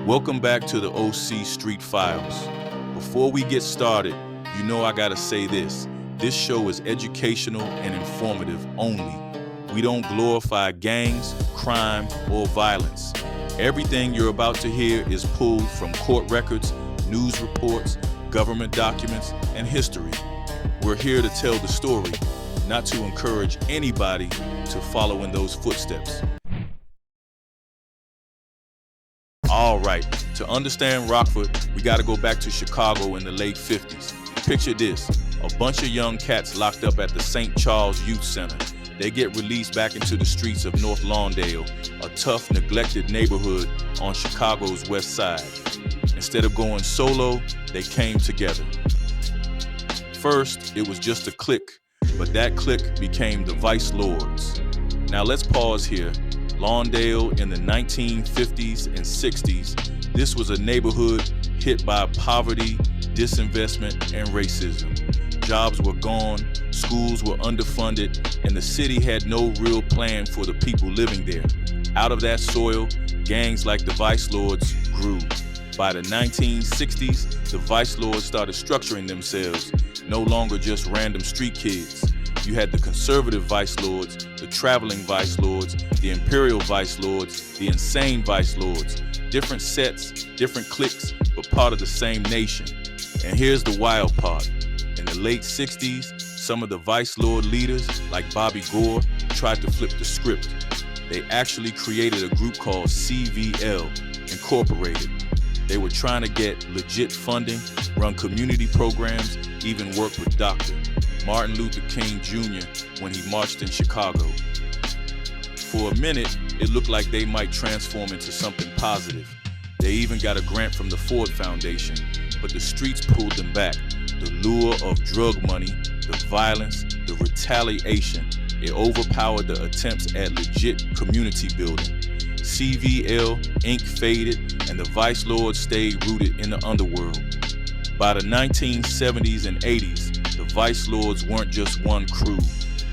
Welcome back to the OC Street Files. Before we get started, you know I gotta say this. This show is educational and informative only. We don't glorify gangs, crime, or violence. Everything you're about to hear is pulled from court records, news reports, government documents, and history. We're here to tell the story, not to encourage anybody to follow in those footsteps. All right, to understand Rockford, we gotta go back to Chicago in the late 50s. Picture this, a bunch of young cats locked up at the St. Charles Youth Center. They get released back into the streets of North Lawndale, a tough, neglected neighborhood on Chicago's west side. Instead of going solo, they came together. First, it was just a clique, but that clique became the Vice Lords. Now let's pause here. Lawndale in the 1950s and 60s, this was a neighborhood hit by poverty, disinvestment, and racism. Jobs were gone, schools were underfunded, and the city had no real plan for the people living there. Out of that soil, gangs like the Vice Lords grew. By the 1960s, the Vice Lords started structuring themselves, no longer just random street kids. You had the conservative Vice Lords, the traveling Vice Lords, the Imperial Vice Lords, the insane Vice Lords. Different sets, different cliques, but part of the same nation. And here's the wild part. In the late 60s, some of the Vice Lord leaders, like Bobby Gore, tried to flip the script. They actually created a group called CVL, Incorporated. They were trying to get legit funding, run community programs, even work with Dr. Martin Luther King Jr. when he marched in Chicago. For a minute, it looked like they might transform into something positive. They even got a grant from the Ford Foundation, but the streets pulled them back. The lure of drug money, the violence, the retaliation, it overpowered the attempts at legit community building. CVL, Inc. faded, and the Vice Lords stayed rooted in the underworld. By the 1970s and 80s, the Vice Lords weren't just one crew.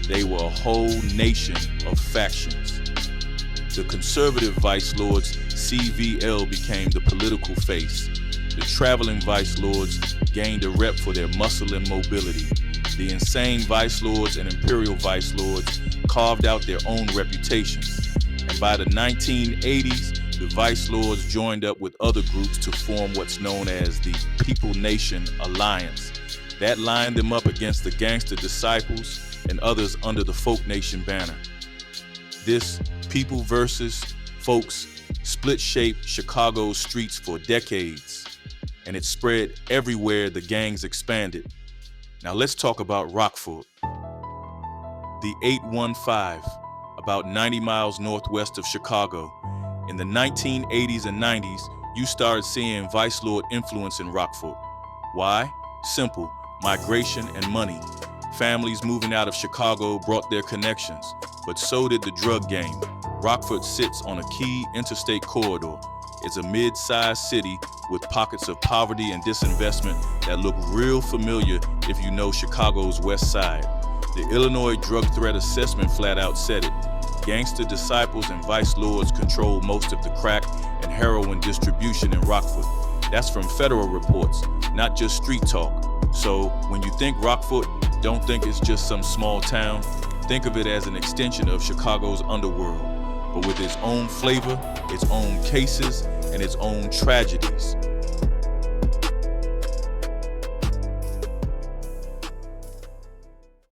They were a whole nation of factions. The conservative Vice Lords, CVL, became the political face. The traveling Vice Lords gained a rep for their muscle and mobility. The insane Vice Lords and Imperial Vice Lords carved out their own reputations. And by the 1980s, the Vice Lords joined up with other groups to form what's known as the People Nation Alliance. That lined them up against the Gangster Disciples and others under the Folk Nation banner. This people versus folks split-shaped Chicago's streets for decades, and it spread everywhere the gangs expanded. Now let's talk about Rockford. The 815, about 90 miles northwest of Chicago. In the 1980s and 90s, you started seeing Vice Lord influence in Rockford. Why? Simple, migration and money. Families moving out of Chicago brought their connections, but so did the drug game. Rockford sits on a key interstate corridor. It's a mid-sized city with pockets of poverty and disinvestment that look real familiar if you know Chicago's west side. The Illinois Drug Threat Assessment flat out said it. Gangster Disciples and Vice Lords control most of the crack and heroin distribution in Rockford. That's from federal reports, not just street talk. So when you think Rockford, don't think it's just some small town. Think of it as an extension of Chicago's underworld, but with its own flavor, its own cases, and its own tragedies.